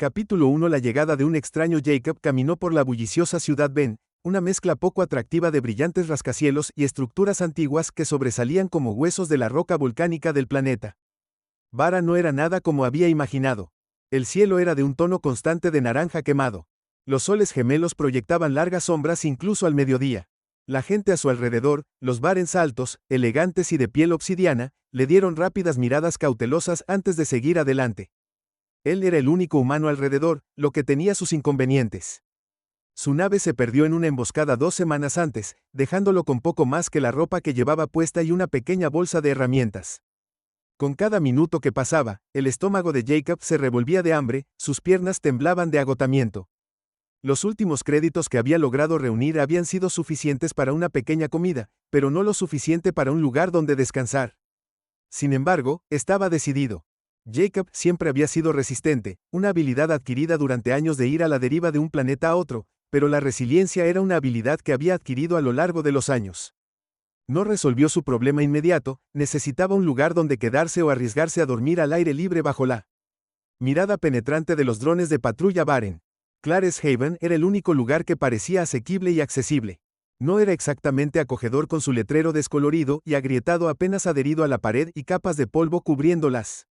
Capítulo 1. La llegada de un extraño. Jacob caminó por la bulliciosa ciudad Ben, una mezcla poco atractiva de brillantes rascacielos y estructuras antiguas que sobresalían como huesos de la roca volcánica del planeta. Bara no era nada como había imaginado. El cielo era de un tono constante de naranja quemado. Los soles gemelos proyectaban largas sombras incluso al mediodía. La gente a su alrededor, los Barents altos, elegantes y de piel obsidiana, le dieron rápidas miradas cautelosas antes de seguir adelante. Él era el único humano alrededor, lo que tenía sus inconvenientes. Su nave se perdió en una emboscada 2 semanas antes, dejándolo con poco más que la ropa que llevaba puesta y una pequeña bolsa de herramientas. Con cada minuto que pasaba, el estómago de Jacob se revolvía de hambre, sus piernas temblaban de agotamiento. Los últimos créditos que había logrado reunir habían sido suficientes para una pequeña comida, pero no lo suficiente para un lugar donde descansar. Sin embargo, estaba decidido. Jacob siempre había sido resistente, una habilidad adquirida durante años de ir a la deriva de un planeta a otro, pero la resiliencia era una habilidad que había adquirido a lo largo de los años. No resolvió su problema inmediato, necesitaba un lugar donde quedarse o arriesgarse a dormir al aire libre bajo la mirada penetrante de los drones de patrulla Baren. Clarence Haven era el único lugar que parecía asequible y accesible. No era exactamente acogedor con su letrero descolorido y agrietado apenas adherido a la pared y capas de polvo cubriendo las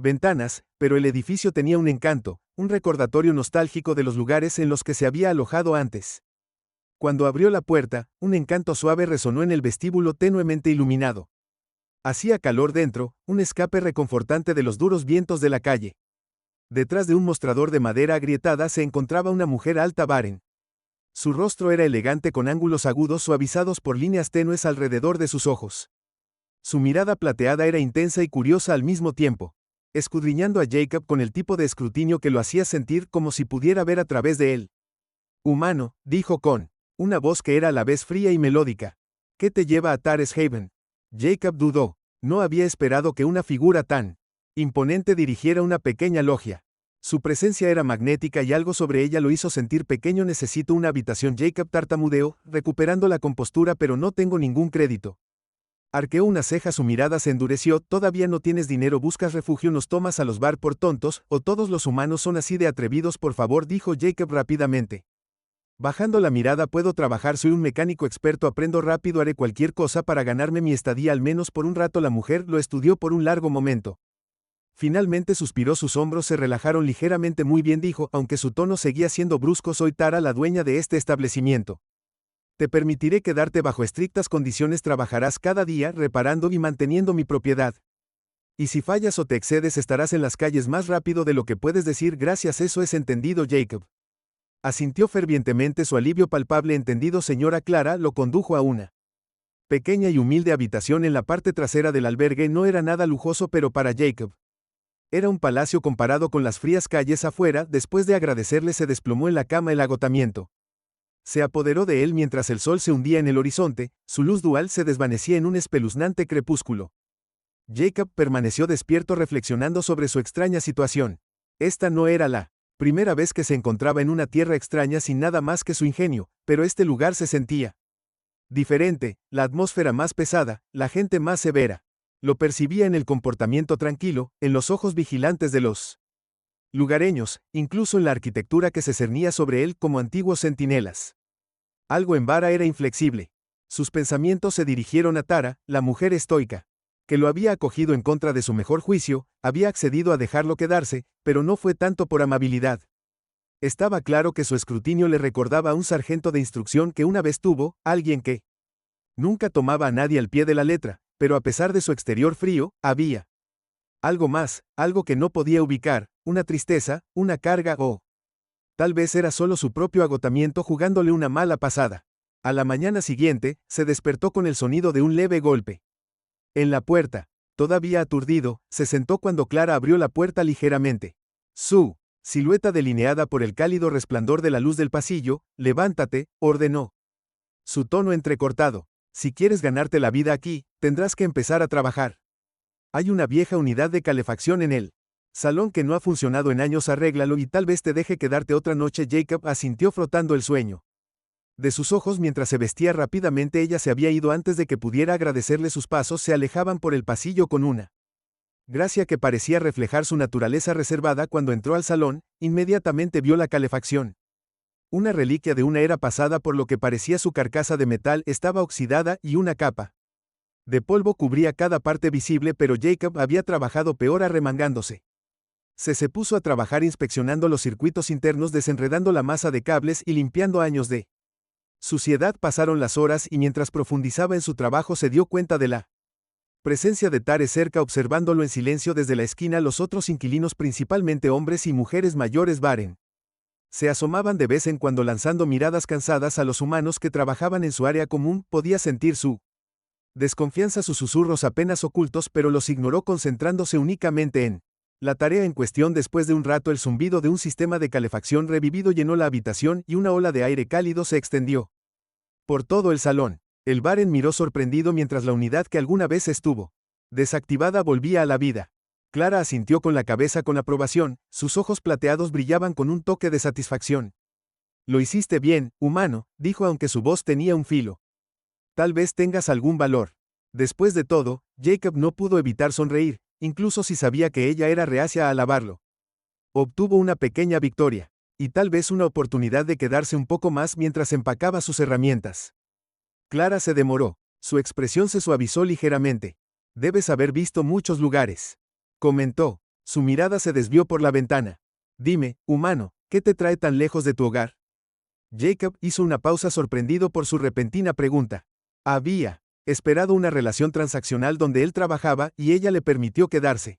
ventanas, pero el edificio tenía un encanto, un recordatorio nostálgico de los lugares en los que se había alojado antes. Cuando abrió la puerta, un encanto suave resonó en el vestíbulo tenuemente iluminado. Hacía calor dentro, un escape reconfortante de los duros vientos de la calle. Detrás de un mostrador de madera agrietada se encontraba una mujer alta Baren. Su rostro era elegante con ángulos agudos suavizados por líneas tenues alrededor de sus ojos. Su mirada plateada era intensa y curiosa al mismo tiempo, escudriñando a Jacob con el tipo de escrutinio que lo hacía sentir como si pudiera ver a través de él. Humano, dijo con una voz que era a la vez fría y melódica. ¿Qué te lleva a Tares Haven? Jacob dudó. No había esperado que una figura tan imponente dirigiera una pequeña logia. Su presencia era magnética y algo sobre ella lo hizo sentir pequeño. Necesito una habitación. Jacob tartamudeó, recuperando la compostura, pero no tengo ningún crédito. Arqueó una ceja, su mirada se endureció. Todavía no tienes dinero, buscas refugio, nos tomas a los bar por tontos, o todos los humanos son así de atrevidos. Por favor, dijo Jacob rápidamente. Bajando la mirada, puedo trabajar, soy un mecánico experto, aprendo rápido, haré cualquier cosa para ganarme mi estadía al menos por un rato. La mujer lo estudió por un largo momento. Finalmente suspiró, sus hombros se relajaron ligeramente. Muy bien, dijo, aunque su tono seguía siendo brusco, soy Tara, la dueña de este establecimiento. Te permitiré quedarte bajo estrictas condiciones, trabajarás cada día reparando y manteniendo mi propiedad. Y si fallas o te excedes, estarás en las calles más rápido de lo que puedes decir. Gracias, eso es entendido. Jacob asintió fervientemente, su alivio palpable. Entendido, señora. Clara lo condujo a una pequeña y humilde habitación en la parte trasera del albergue. No era nada lujoso, pero para Jacob era un palacio comparado con las frías calles afuera. Después de agradecerle, se desplomó en la cama. El agotamiento se apoderó de él mientras el sol se hundía en el horizonte, su luz dual se desvanecía en un espeluznante crepúsculo. Jacob permaneció despierto reflexionando sobre su extraña situación. Esta no era la primera vez que se encontraba en una tierra extraña sin nada más que su ingenio, pero este lugar se sentía diferente, la atmósfera más pesada, la gente más severa. Lo percibía en el comportamiento tranquilo, en los ojos vigilantes de los lugareños, incluso en la arquitectura que se cernía sobre él como antiguos centinelas. Algo en Bara era inflexible. Sus pensamientos se dirigieron a Tara, la mujer estoica, que lo había acogido en contra de su mejor juicio, había accedido a dejarlo quedarse, pero no fue tanto por amabilidad. Estaba claro que su escrutinio le recordaba a un sargento de instrucción que una vez tuvo, alguien que nunca tomaba a nadie al pie de la letra, pero a pesar de su exterior frío, había algo más, algo que no podía ubicar, una tristeza, una carga o tal vez era solo su propio agotamiento jugándole una mala pasada. A la mañana siguiente, se despertó con el sonido de un leve golpe en la puerta. Todavía aturdido, se sentó cuando Clara abrió la puerta ligeramente. Su silueta delineada por el cálido resplandor de la luz del pasillo. Levántate, ordenó. Su tono entrecortado. Si quieres ganarte la vida aquí, tendrás que empezar a trabajar. Hay una vieja unidad de calefacción en el salón que no ha funcionado en años, arréglalo y tal vez te deje quedarte otra noche. Jacob asintió frotando el sueño de sus ojos mientras se vestía rápidamente. Ella se había ido antes de que pudiera agradecerle. Sus pasos se alejaban por el pasillo con una Gracia, que parecía reflejar su naturaleza reservada cuando entró al salón, inmediatamente vio la calefacción. Una reliquia de una era pasada, por lo que parecía su carcasa de metal estaba oxidada y una capa de polvo cubría cada parte visible, pero Jacob había trabajado peor arremangándose. Se puso a trabajar inspeccionando los circuitos internos, desenredando la masa de cables y limpiando años de suciedad. Pasaron las horas y mientras profundizaba en su trabajo se dio cuenta de la presencia de Tare cerca, observándolo en silencio desde la esquina. Los otros inquilinos, principalmente hombres y mujeres mayores, se asomaban de vez en cuando lanzando miradas cansadas a los humanos que trabajaban en su área común. Podía sentir su desconfianza, sus susurros apenas ocultos, pero los ignoró, concentrándose únicamente en la tarea en cuestión. Después de un rato, el zumbido de un sistema de calefacción revivido llenó la habitación y una ola de aire cálido se extendió por todo el salón. El Baren miró sorprendido mientras la unidad que alguna vez estuvo desactivada volvía a la vida. Clara asintió con la cabeza con aprobación, sus ojos plateados brillaban con un toque de satisfacción. Lo hiciste bien, humano, dijo, aunque su voz tenía un filo. Tal vez tengas algún valor. Después de todo, Jacob no pudo evitar sonreír, incluso si sabía que ella era reacia a alabarlo. Obtuvo una pequeña victoria, y tal vez una oportunidad de quedarse un poco más mientras empacaba sus herramientas. Clara se demoró, su expresión se suavizó ligeramente. Debes haber visto muchos lugares, comentó. Su mirada se desvió por la ventana. Dime, humano, ¿qué te trae tan lejos de tu hogar? Jacob hizo una pausa, sorprendido por su repentina pregunta. Había esperado una relación transaccional donde él trabajaba y ella le permitió quedarse.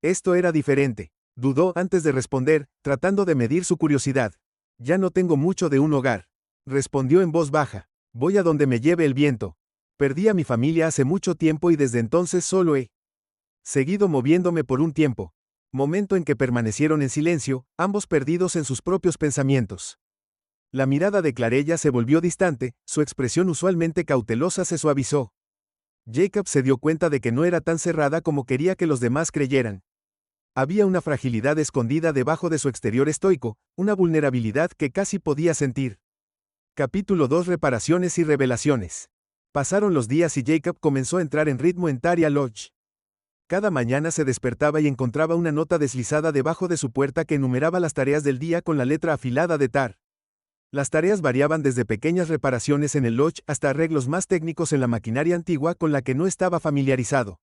Esto era diferente. Dudó antes de responder, tratando de medir su curiosidad. Ya no tengo mucho de un hogar, respondió en voz baja. Voy a donde me lleve el viento. Perdí a mi familia hace mucho tiempo y desde entonces solo he seguido moviéndome por un tiempo. Momento en que permanecieron en silencio, ambos perdidos en sus propios pensamientos. La mirada de Clarella se volvió distante, su expresión usualmente cautelosa se suavizó. Jacob se dio cuenta de que no era tan cerrada como quería que los demás creyeran. Había una fragilidad escondida debajo de su exterior estoico, una vulnerabilidad que casi podía sentir. Capítulo 2: Reparaciones y revelaciones. Pasaron los días y Jacob comenzó a entrar en ritmo en Taria Lodge. Cada mañana se despertaba y encontraba una nota deslizada debajo de su puerta que enumeraba las tareas del día con la letra afilada de Tar. Las tareas variaban desde pequeñas reparaciones en el lodge hasta arreglos más técnicos en la maquinaria antigua con la que no estaba familiarizado.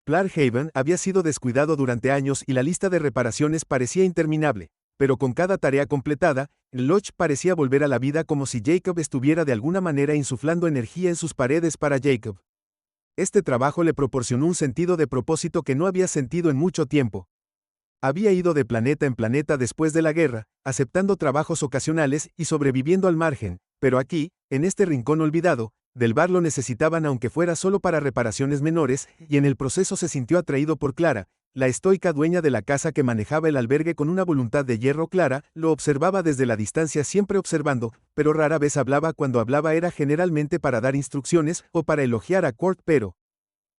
Clarkhaven había sido descuidado durante años y la lista de reparaciones parecía interminable, pero con cada tarea completada, el lodge parecía volver a la vida, como si Jacob estuviera de alguna manera insuflando energía en sus paredes para Jacob. Este trabajo le proporcionó un sentido de propósito que no había sentido en mucho tiempo. Había ido de planeta en planeta después de la guerra, aceptando trabajos ocasionales y sobreviviendo al margen, pero aquí, en este rincón olvidado, del bar lo necesitaban aunque fuera solo para reparaciones menores, y en el proceso se sintió atraído por Clara, la estoica dueña de la casa que manejaba el albergue con una voluntad de hierro. Clara lo observaba desde la distancia, siempre observando, pero rara vez hablaba. Cuando hablaba era generalmente para dar instrucciones o para elogiar a Kurt, pero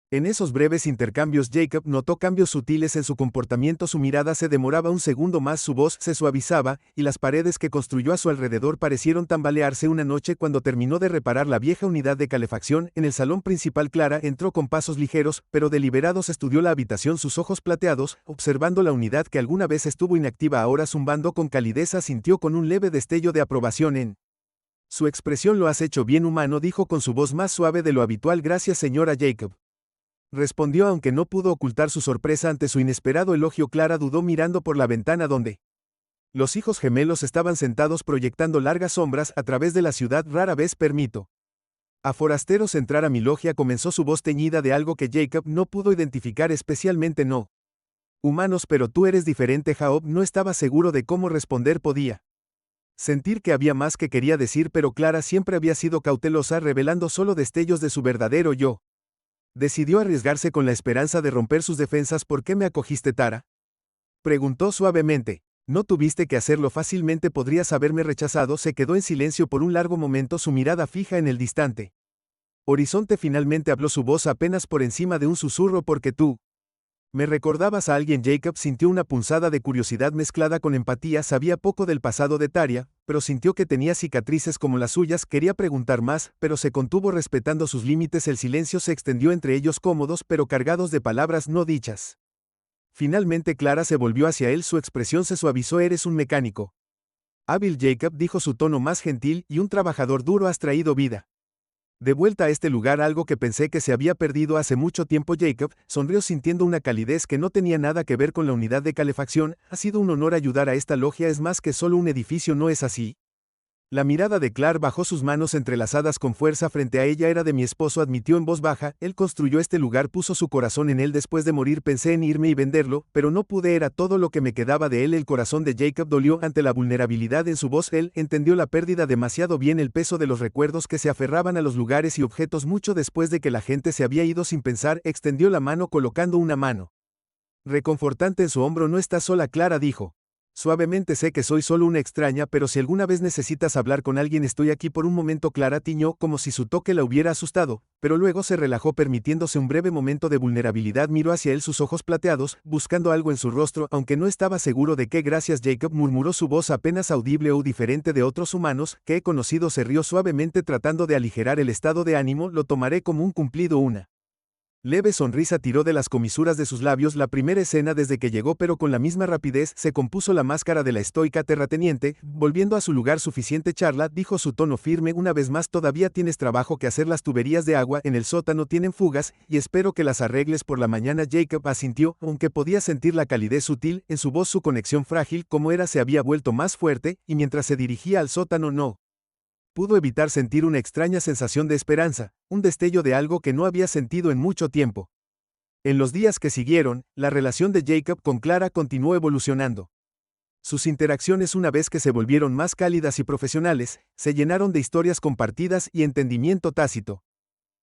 en esos breves intercambios Jacob notó cambios sutiles en su comportamiento. Su mirada se demoraba un segundo más, su voz se suavizaba, y las paredes que construyó a su alrededor parecieron tambalearse. Una noche, cuando terminó de reparar la vieja unidad de calefacción en el salón principal, Clara entró con pasos ligeros, pero deliberados. Estudió la habitación, sus ojos plateados, observando la unidad que alguna vez estuvo inactiva, ahora zumbando con calidez. Sintió con un leve destello de aprobación en su expresión. Lo has hecho bien, humano, dijo con su voz más suave de lo habitual. Gracias, señora Jacob, respondió, aunque no pudo ocultar su sorpresa ante su inesperado elogio. Clara dudó, mirando por la ventana donde los hijos gemelos estaban sentados proyectando largas sombras a través de la ciudad. Rara vez permito a forasteros entrar a mi logia, comenzó, su voz teñida de algo que Jacob no pudo identificar, especialmente no humanos. Pero tú eres diferente. Jacob no estaba seguro de cómo responder. Podía sentir que había más que quería decir, pero Clara siempre había sido cautelosa, revelando solo destellos de su verdadero yo. Decidió arriesgarse con la esperanza de romper sus defensas. ¿Por qué me acogiste, Tara?, preguntó suavemente. No tuviste que hacerlo fácilmente, podrías haberme rechazado. Se quedó en silencio por un largo momento, su mirada fija en el distante horizonte. Finalmente habló, su voz apenas por encima de un susurro. Porque tú Me recordabas a alguien. Jacob sintió una punzada de curiosidad mezclada con empatía. Sabía poco del pasado de Tarja, pero sintió que tenía cicatrices como las suyas. Quería preguntar más, pero se contuvo respetando sus límites. El silencio se extendió entre ellos, cómodos pero cargados de palabras no dichas. Finalmente Clara se volvió hacia él. Su expresión se suavizó. Eres un mecánico hábil, Jacob, dijo, su tono más gentil, y un trabajador duro. Has traído vida de vuelta a este lugar, algo que pensé que se había perdido hace mucho tiempo. Jacob sonrió sintiendo una calidez que no tenía nada que ver con la unidad de calefacción. Ha sido un honor ayudar a esta logia. Es más que solo un edificio, ¿no es así? La mirada de Clark bajó, sus manos entrelazadas con fuerza frente a ella. Era de mi esposo, admitió en voz baja. Él construyó este lugar, puso su corazón en él. Después de morir pensé en irme y venderlo, pero no pude. Era todo lo que me quedaba de él. El corazón de Jacob dolió ante la vulnerabilidad en su voz. Él entendió la pérdida demasiado bien, el peso de los recuerdos que se aferraban a los lugares y objetos. Mucho después de que la gente se había ido, sin pensar, extendió la mano colocando una mano reconfortante en su hombro. No estás sola, Clara, dijo suavemente. Sé que soy solo una extraña, pero si alguna vez necesitas hablar con alguien, estoy aquí. Por un momento Clara tiñó, como si su toque la hubiera asustado, pero luego se relajó, permitiéndose un breve momento de vulnerabilidad. Miró hacia él, sus ojos plateados, buscando algo en su rostro, aunque no estaba seguro de qué. Gracias, Jacob, murmuró, su voz apenas audible o diferente de otros humanos que he conocido. Se rió suavemente tratando de aligerar el estado de ánimo. Lo tomaré como un cumplido. Una leve sonrisa tiró de las comisuras de sus labios. La primera escena desde que llegó, pero con la misma rapidez se compuso la máscara de la estoica terrateniente, volviendo a su lugar. Suficiente charla, dijo, su tono firme. Una vez más, todavía tienes trabajo que hacer. Las tuberías de agua en el sótano tienen fugas, y espero que las arregles por la mañana. Jacob asintió, aunque podía sentir la calidez sutil en su voz. Su conexión frágil como era se había vuelto más fuerte, y mientras se dirigía al sótano no pudo evitar sentir una extraña sensación de esperanza, un destello de algo que no había sentido en mucho tiempo. En los días que siguieron, la relación de Jacob con Clara continuó evolucionando. Sus interacciones, una vez que se volvieron más cálidas y profesionales, se llenaron de historias compartidas y entendimiento tácito.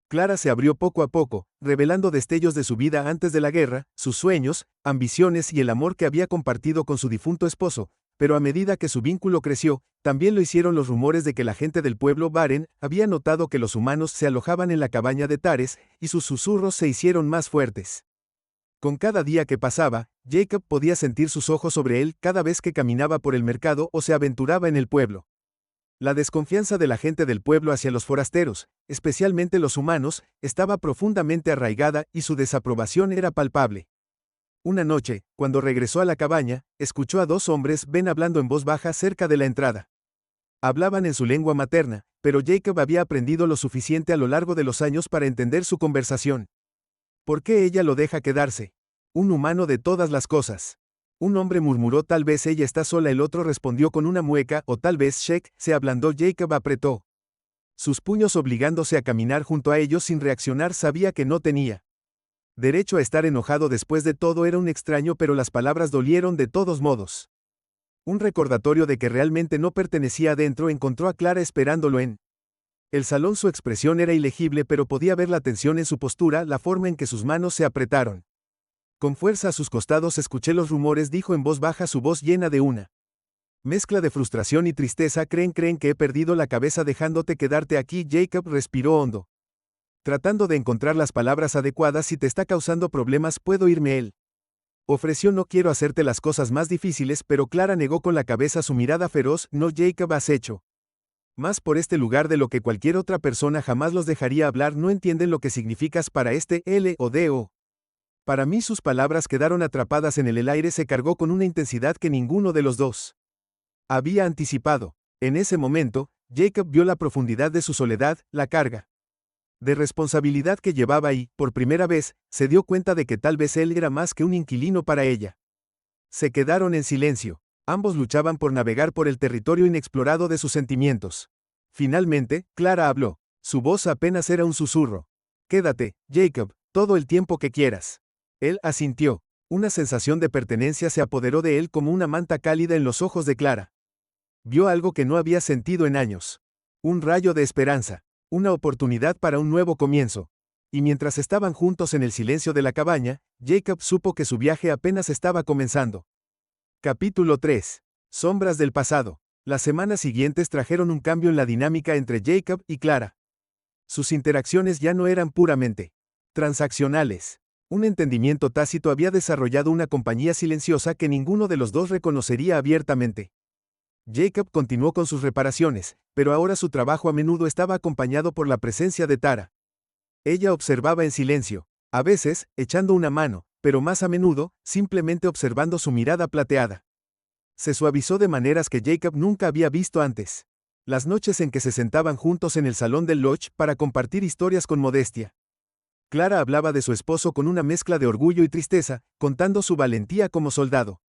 Clara se abrió poco a poco, revelando destellos de su vida antes de la guerra, sus sueños, ambiciones y el amor que había compartido con su difunto esposo. Pero a medida que su vínculo creció, también lo hicieron los rumores de que la gente del pueblo Baren había notado que los humanos se alojaban en la cabaña de Tares, y sus susurros se hicieron más fuertes. Con cada día que pasaba, Jacob podía sentir sus ojos sobre él cada vez que caminaba por el mercado o se aventuraba en el pueblo. La desconfianza de la gente del pueblo hacia los forasteros, especialmente los humanos, estaba profundamente arraigada y su desaprobación era palpable. Una noche, cuando regresó a la cabaña, escuchó a dos hombres ven hablando en voz baja cerca de la entrada. Hablaban en su lengua materna, pero Jacob había aprendido lo suficiente a lo largo de los años para entender su conversación. ¿Por qué ella lo deja quedarse? Un humano de todas las cosas. Un hombre murmuró, tal vez ella está sola. El otro respondió con una mueca, o tal vez Sheik se ablandó. Jacob apretó sus puños obligándose a caminar junto a ellos sin reaccionar. Sabía que no tenía derecho a estar enojado. Después de todo era un extraño, pero las palabras dolieron de todos modos. Un recordatorio de que realmente no pertenecía adentro. Encontró a Clara esperándolo en el salón. Su expresión era ilegible, pero podía ver la tensión en su postura, la forma en que sus manos se apretaron con fuerza a sus costados. Escuché los rumores, dijo en voz baja, su voz llena de una mezcla de frustración y tristeza. Creen que he perdido la cabeza dejándote quedarte aquí. Jacob respiró hondo, tratando de encontrar las palabras adecuadas. Si te está causando problemas, puedo irme. Él ofreció, no quiero hacerte las cosas más difíciles, pero Clara negó con la cabeza, su mirada feroz. No, Jacob, has hecho más por este lugar de lo que cualquier otra persona jamás los dejaría hablar. No entienden lo que significas para este LODO. Para mí. Sus palabras quedaron atrapadas en él. El aire se cargó con una intensidad que ninguno de los dos había anticipado. En ese momento, Jacob vio la profundidad de su soledad, la carga de responsabilidad que llevaba y, por primera vez, se dio cuenta de que tal vez él era más que un inquilino para ella. Se quedaron en silencio. Ambos luchaban por navegar por el territorio inexplorado de sus sentimientos. Finalmente, Clara habló. Su voz apenas era un susurro. Quédate, Jacob, todo el tiempo que quieras. Él asintió. Una sensación de pertenencia se apoderó de él como una manta cálida en los ojos de Clara. Vio algo que no había sentido en años. Un rayo de esperanza. Una oportunidad para un nuevo comienzo. Y mientras estaban juntos en el silencio de la cabaña, Jacob supo que su viaje apenas estaba comenzando. Capítulo 3. Sombras del pasado. Las semanas siguientes trajeron un cambio en la dinámica entre Jacob y Clara. Sus interacciones ya no eran puramente transaccionales. Un entendimiento tácito había desarrollado una compañía silenciosa que ninguno de los dos reconocería abiertamente. Jacob continuó con sus reparaciones, pero ahora su trabajo a menudo estaba acompañado por la presencia de Tara. Ella observaba en silencio, a veces, echando una mano, pero más a menudo, simplemente observando su mirada plateada. Se suavizó de maneras que Jacob nunca había visto antes. Las noches en que se sentaban juntos en el salón del lodge para compartir historias con modestia. Clara hablaba de su esposo con una mezcla de orgullo y tristeza, contando su valentía como soldado.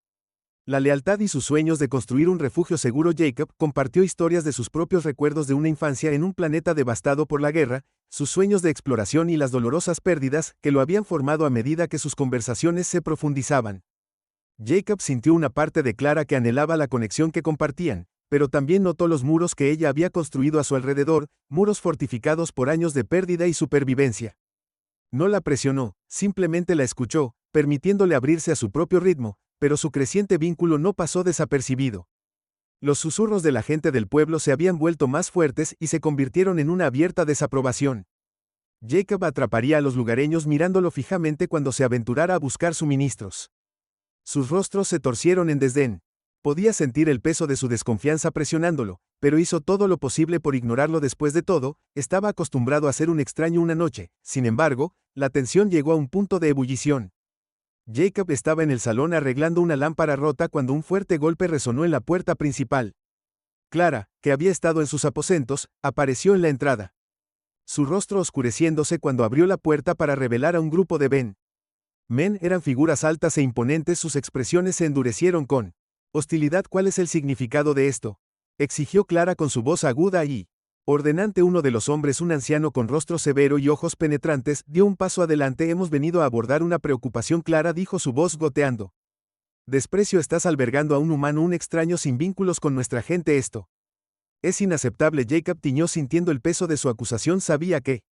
La lealtad y sus sueños de construir un refugio seguro. Jacob compartió historias de sus propios recuerdos de una infancia en un planeta devastado por la guerra, sus sueños de exploración y las dolorosas pérdidas que lo habían formado a medida que sus conversaciones se profundizaban. Jacob sintió una parte de Clara que anhelaba la conexión que compartían, pero también notó los muros que ella había construido a su alrededor, muros fortificados por años de pérdida y supervivencia. No la presionó, simplemente la escuchó, permitiéndole abrirse a su propio ritmo, pero su creciente vínculo no pasó desapercibido. Los susurros de la gente del pueblo se habían vuelto más fuertes y se convirtieron en una abierta desaprobación. Jacob atraparía a los lugareños mirándolo fijamente cuando se aventurara a buscar suministros. Sus rostros se torcieron en desdén. Podía sentir el peso de su desconfianza presionándolo, pero hizo todo lo posible por ignorarlo. Después de todo, estaba acostumbrado a ser un extraño una noche. Sin embargo, la tensión llegó a un punto de ebullición. Jacob estaba en el salón arreglando una lámpara rota cuando un fuerte golpe resonó en la puerta principal. Clara, que había estado en sus aposentos, apareció en la entrada. Su rostro oscureciéndose cuando abrió la puerta para revelar a un grupo de men eran figuras altas e imponentes. Sus expresiones se endurecieron con hostilidad. ¿Cuál es el significado de esto?, exigió Clara con su voz aguda y ordenante. Uno de los hombres, un anciano con rostro severo y ojos penetrantes, dio un paso adelante. Hemos venido a abordar una preocupación. Clara dijo, su voz goteando. Desprecio. Estás albergando a un humano, un extraño sin vínculos con nuestra gente. Esto es inaceptable. Jacob tiñó sintiendo el peso de su acusación. Sabía que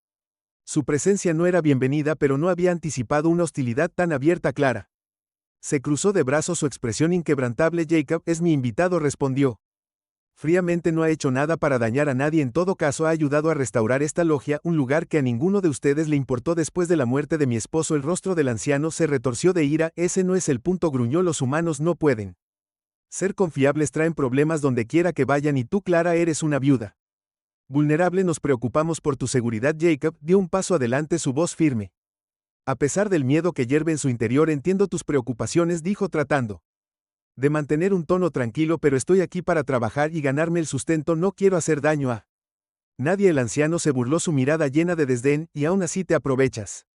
su presencia no era bienvenida, pero no había anticipado una hostilidad tan abierta. Clara se cruzó de brazos, su expresión inquebrantable. Jacob es mi invitado, respondió fríamente. No ha hecho nada para dañar a nadie. En todo caso, ha ayudado a restaurar esta logia, un lugar que a ninguno de ustedes le importó después de la muerte de mi esposo. El rostro del anciano se retorció de ira. Ese no es el punto, gruñó. Los humanos no pueden ser confiables, traen problemas donde quiera que vayan, y tú, Clara, eres una viuda vulnerable. Nos preocupamos por tu seguridad. Jacob dio un paso adelante, su voz firme. A pesar del miedo que hierve en su interior, entiendo tus preocupaciones, dijo tratando de mantener un tono tranquilo, pero estoy aquí para trabajar y ganarme el sustento. No quiero hacer daño a nadie. El anciano se burló, su mirada llena de desdén. Y aún así te aprovechas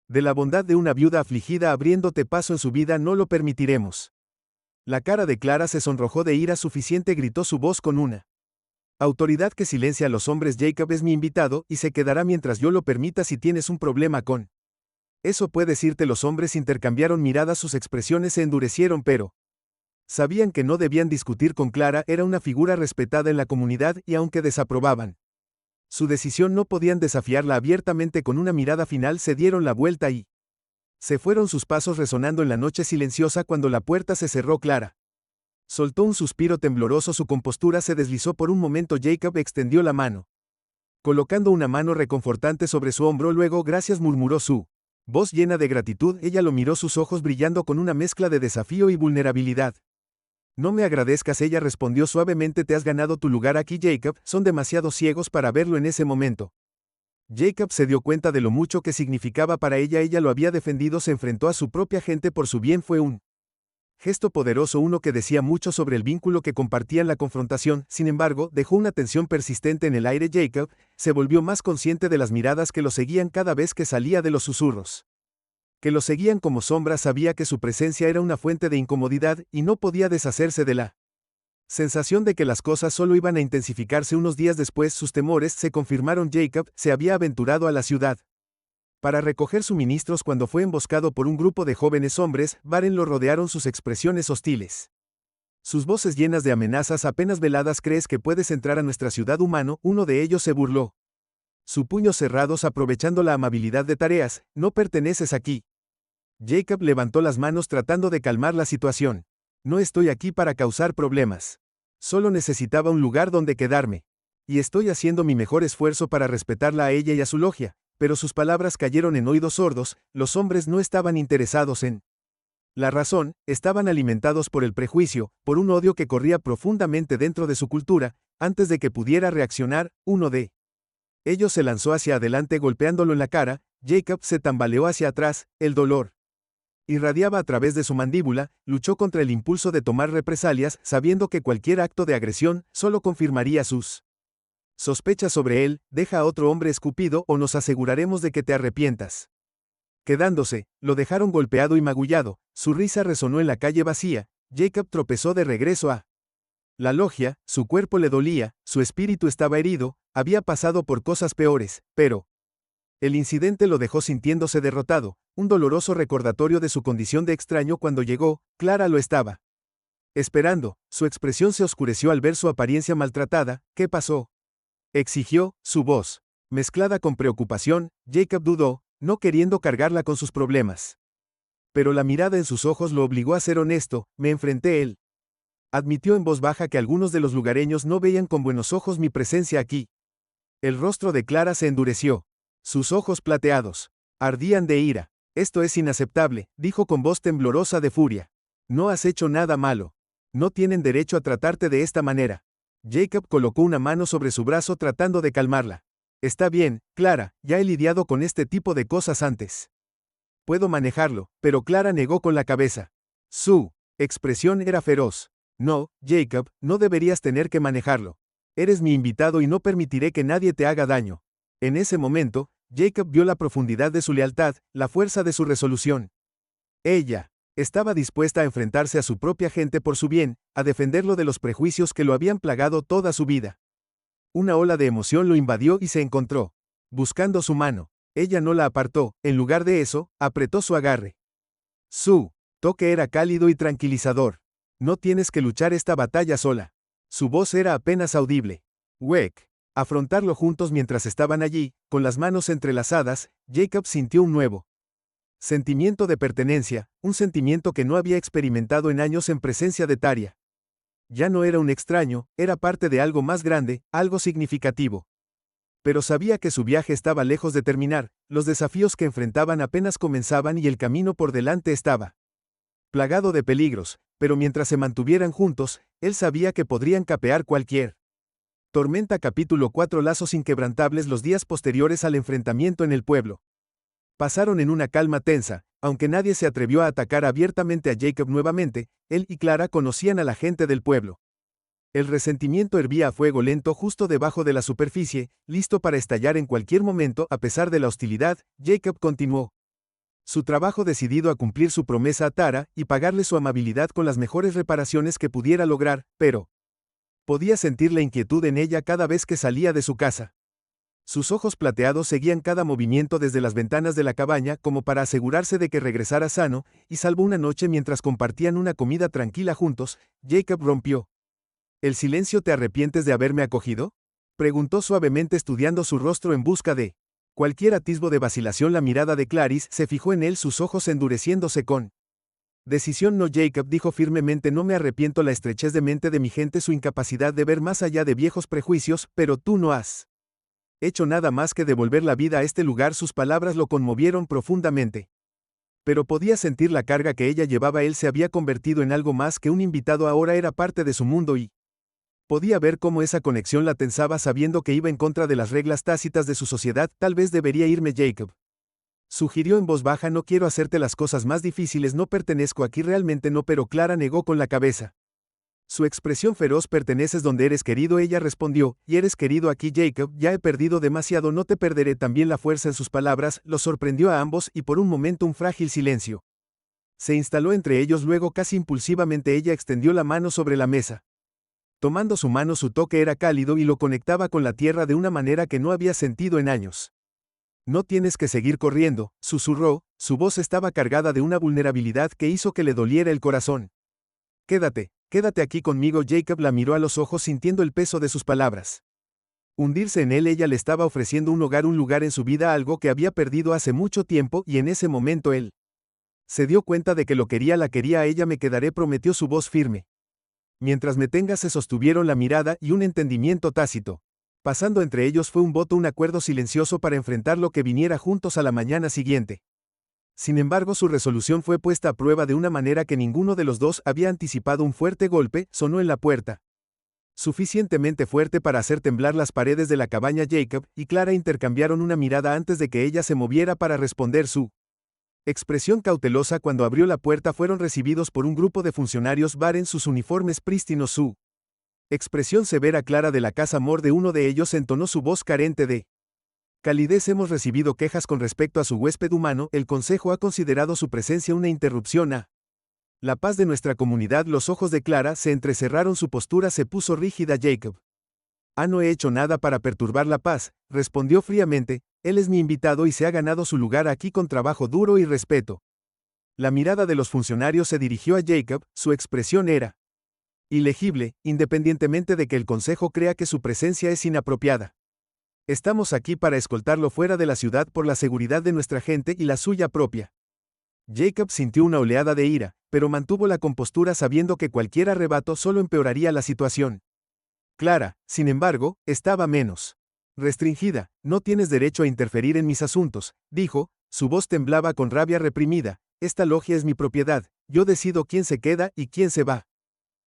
de la bondad de una viuda afligida, abriéndote paso en su vida. No lo permitiremos. La cara de Clara se sonrojó de ira suficiente, gritó su voz con una autoridad que silencia a los hombres. Jacob es mi invitado, y se quedará mientras yo lo permita. Si tienes un problema con eso, puedes irte. Los hombres intercambiaron miradas, sus expresiones se endurecieron, pero sabían que no debían discutir con Clara. Era una figura respetada en la comunidad, y aunque desaprobaban su decisión, no podían desafiarla abiertamente. Con una mirada final se dieron la vuelta y se fueron, sus pasos resonando en la noche silenciosa. Cuando la puerta se cerró, Clara soltó un suspiro tembloroso, su compostura se deslizó por un momento. Jacob extendió la mano, colocando una mano reconfortante sobre su hombro. Luego, gracias, murmuró su voz llena de gratitud. Ella lo miró, sus ojos brillando con una mezcla de desafío y vulnerabilidad. No me agradezcas, ella respondió suavemente, te has ganado tu lugar aquí. Jacob, son demasiado ciegos para verlo en ese momento. Jacob se dio cuenta de lo mucho que significaba para ella. Ella lo había defendido, se enfrentó a su propia gente por su bien. Fue un gesto poderoso, uno que decía mucho sobre el vínculo que compartían. La confrontación, sin embargo, dejó una tensión persistente en el aire. Jacob se volvió más consciente de las miradas que lo seguían cada vez que salía de los susurros. Que lo seguían como sombras. Sabía que su presencia era una fuente de incomodidad, y no podía deshacerse de la sensación de que las cosas solo iban a intensificarse. Unos días después, sus temores se confirmaron. Jacob se había aventurado a la ciudad para recoger suministros cuando fue emboscado por un grupo de jóvenes hombres. Baren lo rodearon, sus expresiones hostiles, sus voces llenas de amenazas apenas veladas. ¿Crees que puedes entrar a nuestra ciudad, humano?, uno de ellos se burló, su puño cerrados, aprovechando la amabilidad de tareas. No perteneces aquí. Jacob levantó las manos tratando de calmar la situación. No estoy aquí para causar problemas. Solo necesitaba un lugar donde quedarme. Y estoy haciendo mi mejor esfuerzo para respetarla a ella y a su logia, Pero sus palabras cayeron en oídos sordos, los hombres no estaban interesados en la razón, estaban alimentados por el prejuicio, por un odio que corría profundamente dentro de su cultura. Antes de que pudiera reaccionar, uno de ellos se lanzó hacia adelante golpeándolo en la cara. Jacob se tambaleó hacia atrás, el dolor irradiaba a través de su mandíbula, luchó contra el impulso de tomar represalias, sabiendo que cualquier acto de agresión solo confirmaría sus sospechas sobre él. Deja a otro hombre escupido o nos aseguraremos de que te arrepientas. Quedándose, lo dejaron golpeado y magullado, su risa resonó en la calle vacía. Jacob tropezó de regreso a la logia, su cuerpo le dolía, su espíritu estaba herido, había pasado por cosas peores, pero el incidente lo dejó sintiéndose derrotado, un doloroso recordatorio de su condición de extraño. Cuando llegó, Clara lo estaba esperando, su expresión se oscureció al ver su apariencia maltratada. ¿Qué pasó?, exigió, su voz mezclada con preocupación. Jacob dudó, no queriendo cargarla con sus problemas. Pero la mirada en sus ojos lo obligó a ser honesto. Me enfrenté él. Admitió en voz baja que algunos de los lugareños no veían con buenos ojos mi presencia aquí. El rostro de Clara se endureció. Sus ojos plateados ardían de ira. Esto es inaceptable, dijo con voz temblorosa de furia. No has hecho nada malo. No tienen derecho a tratarte de esta manera. Jacob colocó una mano sobre su brazo tratando de calmarla. Está bien, Clara, ya he lidiado con este tipo de cosas antes. Puedo manejarlo, pero Clara negó con la cabeza. Su expresión era feroz. No, Jacob, no deberías tener que manejarlo. Eres mi invitado y no permitiré que nadie te haga daño. En ese momento, Jacob vio la profundidad de su lealtad, la fuerza de su resolución. Ella estaba dispuesta a enfrentarse a su propia gente por su bien, a defenderlo de los prejuicios que lo habían plagado toda su vida. Una ola de emoción lo invadió y se encontró buscando su mano. Ella no la apartó, en lugar de eso, apretó su agarre. Su toque era cálido y tranquilizador. No tienes que luchar esta batalla sola. Su voz era apenas audible. Weck. Afrontarlo juntos mientras estaban allí, con las manos entrelazadas, Jacob sintió un nuevo sentimiento de pertenencia, un sentimiento que no había experimentado en años en presencia de Tarja. Ya no era un extraño, era parte de algo más grande, algo significativo. Pero sabía que su viaje estaba lejos de terminar, los desafíos que enfrentaban apenas comenzaban y el camino por delante estaba plagado de peligros, pero mientras se mantuvieran juntos, él sabía que podrían capear cualquier tormenta. Capítulo 4. Lazos inquebrantables. Los días posteriores al enfrentamiento en el pueblo pasaron en una calma tensa, aunque nadie se atrevió a atacar abiertamente a Jacob nuevamente. Él y Clara conocían a la gente del pueblo. El resentimiento hervía a fuego lento justo debajo de la superficie, listo para estallar en cualquier momento. A pesar de la hostilidad, Jacob continuó su trabajo, decidido a cumplir su promesa a Tara y pagarle su amabilidad con las mejores reparaciones que pudiera lograr, pero podía sentir la inquietud en ella cada vez que salía de su casa. Sus ojos plateados seguían cada movimiento desde las ventanas de la cabaña como para asegurarse de que regresara sano y salvo. Una noche mientras compartían una comida tranquila juntos, Jacob rompió el silencio. ¿Te arrepientes de haberme acogido?, preguntó suavemente, estudiando su rostro en busca de cualquier atisbo de vacilación. La mirada de Clarice se fijó en él, sus ojos endureciéndose con decisión. No, Jacob dijo firmemente, no me arrepiento. La estrechez de mente de mi gente, su incapacidad de ver más allá de viejos prejuicios, pero tú no has hecho nada más que devolver la vida a este lugar. Sus palabras lo conmovieron profundamente. Pero podía sentir la carga que ella llevaba. Él se había convertido en algo más que un invitado, ahora era parte de su mundo y podía ver cómo esa conexión la tensaba, sabiendo que iba en contra de las reglas tácitas de su sociedad. Tal vez debería irme, Jacob, sugirió en voz baja. No quiero hacerte las cosas más difíciles, no pertenezco aquí, realmente no. Pero Clara negó con la cabeza. Su expresión feroz. Perteneces donde eres querido, ella respondió, y eres querido aquí, Jacob. Ya he perdido demasiado, no te perderé. También la fuerza en sus palabras los sorprendió a ambos y por un momento un frágil silencio se instaló entre ellos. Luego, casi impulsivamente, ella extendió la mano sobre la mesa. Tomando su mano, su toque era cálido y lo conectaba con la tierra de una manera que no había sentido en años. No tienes que seguir corriendo, susurró, su voz estaba cargada de una vulnerabilidad que hizo que le doliera el corazón. Quédate aquí conmigo. Jacob la miró a los ojos, sintiendo el peso de sus palabras. Hundirse en él. Ella le estaba ofreciendo un hogar, un lugar en su vida, algo que había perdido hace mucho tiempo, y en ese momento él se dio cuenta de que lo quería, la quería a ella. Me quedaré, prometió, su voz firme. Mientras me tengas. Se sostuvieron la mirada y un entendimiento tácito Pasando entre ellos fue un acuerdo silencioso para enfrentar lo que viniera juntos a la mañana siguiente. Sin embargo, su resolución fue puesta a prueba de una manera que ninguno de los dos había anticipado. Un fuerte golpe sonó en la puerta. Suficientemente fuerte para hacer temblar las paredes de la cabaña. Jacob y Clara intercambiaron una mirada antes de que ella se moviera para responder. Su expresión cautelosa cuando abrió la puerta fueron recibidos por un grupo de funcionarios bar en sus uniformes prístinos. Su expresión severa clara de la casa Moore de uno de ellos entonó su voz carente de calidez. Hemos recibido quejas con respecto a su huésped humano. El consejo ha considerado su presencia una interrupción a la paz de nuestra comunidad. Los ojos de Clara se entrecerraron, su postura se puso rígida. Jacob. No he hecho nada para perturbar la paz, respondió fríamente. Él es mi invitado y se ha ganado su lugar aquí con trabajo duro y respeto. La mirada de los funcionarios se dirigió a Jacob, su expresión era ilegible, independientemente de que el consejo crea que su presencia es inapropiada. Estamos aquí para escoltarlo fuera de la ciudad por la seguridad de nuestra gente y la suya propia. Jacob sintió una oleada de ira, pero mantuvo la compostura sabiendo que cualquier arrebato solo empeoraría la situación. Clara, sin embargo, estaba menos restringida. No tienes derecho a interferir en mis asuntos, dijo, su voz temblaba con rabia reprimida. Esta logia es mi propiedad, yo decido quién se queda y quién se va.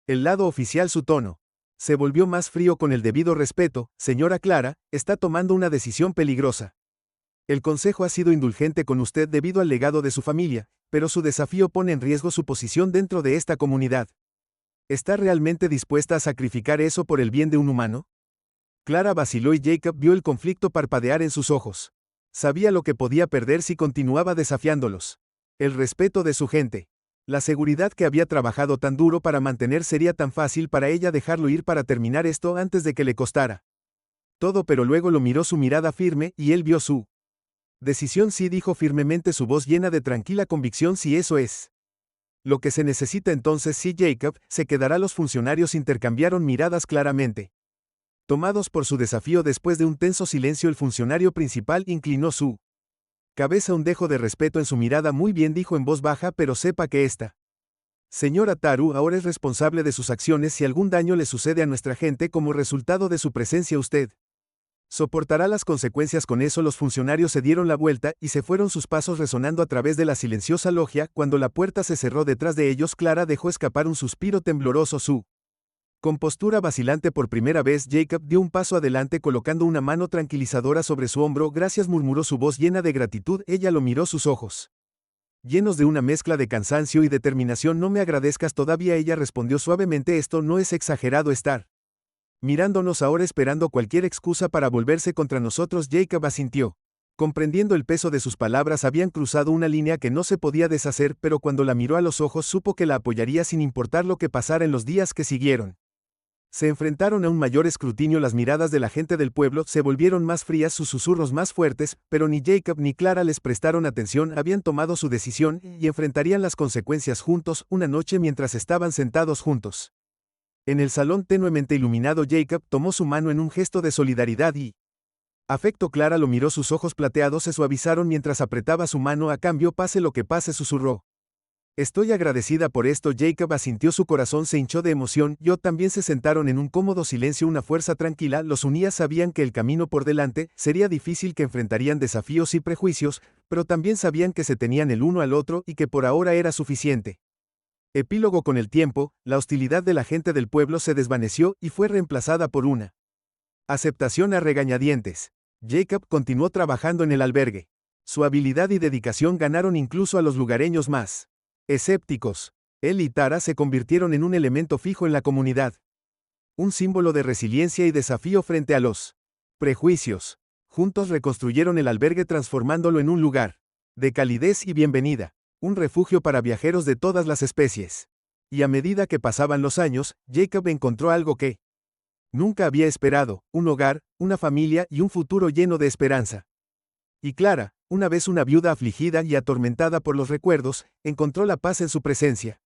El lado oficial, su tono se volvió más frío. Con el debido respeto, señora Clara, está tomando una decisión peligrosa. El consejo ha sido indulgente con usted debido al legado de su familia, pero su desafío pone en riesgo su posición dentro de esta comunidad. ¿Está realmente dispuesta a sacrificar eso por el bien de un humano? Clara vaciló y Jacob vio el conflicto parpadear en sus ojos. Sabía lo que podía perder si continuaba desafiándolos. El respeto de su gente. La seguridad que había trabajado tan duro para mantener. Sería tan fácil para ella dejarlo ir para terminar esto antes de que le costara todo. Pero luego lo miró, su mirada firme, y él vio su decisión. Sí, dijo firmemente, su voz llena de tranquila convicción. Si eso es lo que se necesita, entonces sí. Jacob se quedará. Los funcionarios intercambiaron miradas claramente tomados por su desafío. Después de un tenso silencio, el funcionario principal inclinó su cabeza, un dejo de respeto en su mirada. Muy bien, dijo en voz baja, pero sepa que esta señora Taru ahora es responsable de sus acciones. Si algún daño le sucede a nuestra gente como resultado de su presencia, usted soportará las consecuencias. Con eso los funcionarios se dieron la vuelta y se fueron, sus pasos resonando a través de la silenciosa logia. Cuando la puerta se cerró detrás de ellos, Clara dejó escapar un suspiro tembloroso. Su compostura vacilante por primera vez. Jacob dio un paso adelante colocando una mano tranquilizadora sobre su hombro. Gracias, murmuró, su voz llena de gratitud. Ella lo miró, sus ojos llenos de una mezcla de cansancio y determinación. No me agradezcas todavía, ella respondió suavemente. Esto no es exagerado, estar mirándonos ahora esperando cualquier excusa para volverse contra nosotros. Jacob asintió. Comprendiendo el peso de sus palabras, habían cruzado una línea que no se podía deshacer, pero cuando la miró a los ojos supo que la apoyaría sin importar lo que pasara en los días que siguieron. Se enfrentaron a un mayor escrutinio. Las miradas de la gente del pueblo se volvieron más frías, sus susurros más fuertes, pero ni Jacob ni Clara les prestaron atención. Habían tomado su decisión y enfrentarían las consecuencias juntos. Una noche, mientras estaban sentados juntos en el salón tenuemente iluminado, Jacob tomó su mano en un gesto de solidaridad y afecto. Clara lo miró, sus ojos plateados se suavizaron mientras apretaba su mano. A cambio, pase lo que pase, susurró. Estoy agradecida por esto. Jacob asintió, su corazón se hinchó de emoción. Yo también. Se sentaron en un cómodo silencio. Una fuerza tranquila los unía. Sabían que el camino por delante sería difícil, que enfrentarían desafíos y prejuicios, pero también sabían que se tenían el uno al otro y que por ahora era suficiente. Epílogo. Con el tiempo, la hostilidad de la gente del pueblo se desvaneció y fue reemplazada por una aceptación a regañadientes. Jacob continuó trabajando en el albergue. Su habilidad y dedicación ganaron incluso a los lugareños más escépticos. Él y Tara se convirtieron en un elemento fijo en la comunidad. Un símbolo de resiliencia y desafío frente a los prejuicios. Juntos reconstruyeron el albergue transformándolo en un lugar de calidez y bienvenida. Un refugio para viajeros de todas las especies. Y a medida que pasaban los años, Jacob encontró algo que nunca había esperado: un hogar, una familia y un futuro lleno de esperanza. Y Clara, una vez una viuda afligida y atormentada por los recuerdos, encontró la paz en su presencia.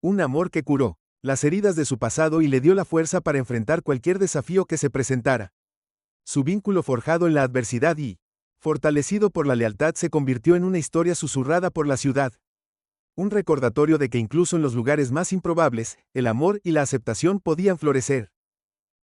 Un amor que curó las heridas de su pasado y le dio la fuerza para enfrentar cualquier desafío que se presentara. Su vínculo, forjado en la adversidad y fortalecido por la lealtad, se convirtió en una historia susurrada por la ciudad. Un recordatorio de que incluso en los lugares más improbables, el amor y la aceptación podían florecer.